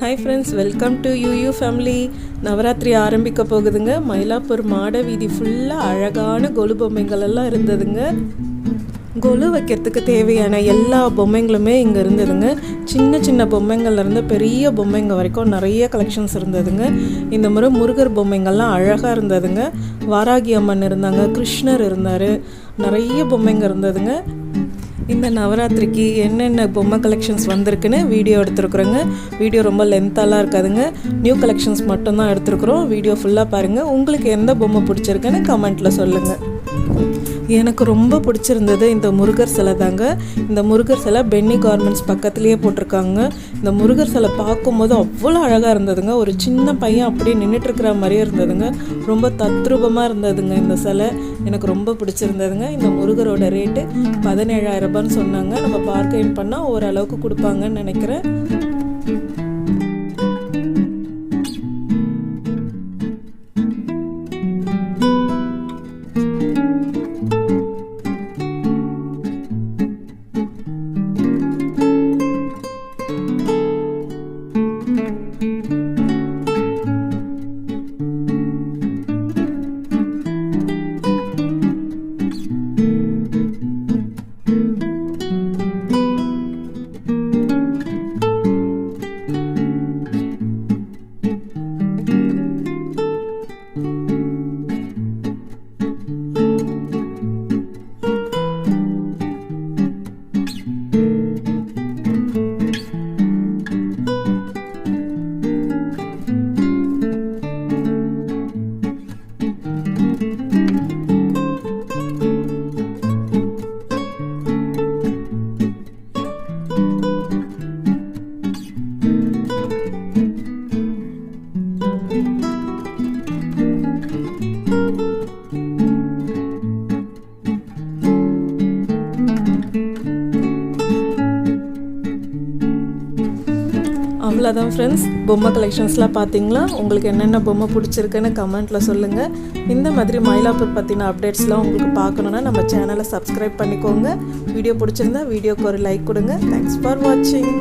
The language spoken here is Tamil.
Hi friends, welcome to you family. Navratri ஆரம்பிக்க போகுதுங்க. மயிலாப்பூர் மாட வீதி ஃபுல்லாக அழகான கொலு பொம்மைகள் எல்லாம் இருந்ததுங்க. கொலு வைக்கிறதுக்கு தேவையான எல்லா பொம்மைங்களுமே இங்கே இருந்ததுங்க. சின்ன சின்ன பொம்மைங்கள்லேருந்து பெரிய பொம்மைங்க வரைக்கும் நிறைய கலெக்ஷன்ஸ் இருந்ததுங்க. இந்த முறை முருகர் பொம்மைங்கள்லாம் அழகாக இருந்ததுங்க. வாராகி அம்மன் இருந்தாங்க, கிருஷ்ணர் இருந்தார், நிறைய பொம்மைங்க இருந்ததுங்க. இந்த நவராத்திரிக்கு என்னென்ன பொம்மை கலெக்ஷன்ஸ் வந்திருக்குன்னு வீடியோ எடுத்துருக்குறோங்க. வீடியோ ரொம்ப லென்த்தாலாம் இருக்காதுங்க. நியூ கலெக்ஷன்ஸ் மட்டும்தான் எடுத்துருக்குறோம். வீடியோ ஃபுல்லாக பாருங்கள். உங்களுக்கு எந்த பொம்மை பிடிச்சிருக்குன்னு கமெண்ட்டில் சொல்லுங்கள். எனக்கு ரொம்ப பிடிச்சிருந்தது இந்த முருகர் சிலை தாங்க. இந்த முருகர் சிலை பென்னி கார்மெண்ட்ஸ் பக்கத்துலேயே போட்டிருக்காங்க. இந்த முருகர் சிலை பார்க்கும்போது அவ்வளோ அழகாக இருந்ததுங்க. ஒரு சின்ன பையன் அப்படியே நின்றுட்டுருக்கிற மாதிரியே இருந்ததுங்க. ரொம்ப தத்ரூபமாக இருந்ததுங்க இந்த சிலை. எனக்கு ரொம்ப பிடிச்சிருந்ததுங்க. இந்த முருகரோட ரேட்டு 17,000 ரூபான்னு சொன்னாங்க. நம்ம பார்கெயின் பண்ணால் ஓரளவுக்கு கொடுப்பாங்கன்னு நினைக்கிறேன். அவ்வளோதான் ஃப்ரெண்ட்ஸ், பொம்மை கலெக்ஷன்ஸ்லாம் பார்த்தீங்களா? உங்களுக்கு என்னென்ன பொம்மை பிடிச்சிருக்குன்னு கமெண்ட்டில் சொல்லுங்கள். இந்த மாதிரி மயிலாப்பூர் பற்றின அப்டேட்ஸ்லாம் உங்களுக்கு பார்க்கணுன்னா நம்ம சேனலை சப்ஸ்கிரைப் பண்ணிக்கோங்க. வீடியோ பிடிச்சிருந்தா வீடியோக்கு ஒரு லைக் கொடுங்க. தேங்க்ஸ் ஃபார் வாட்சிங்.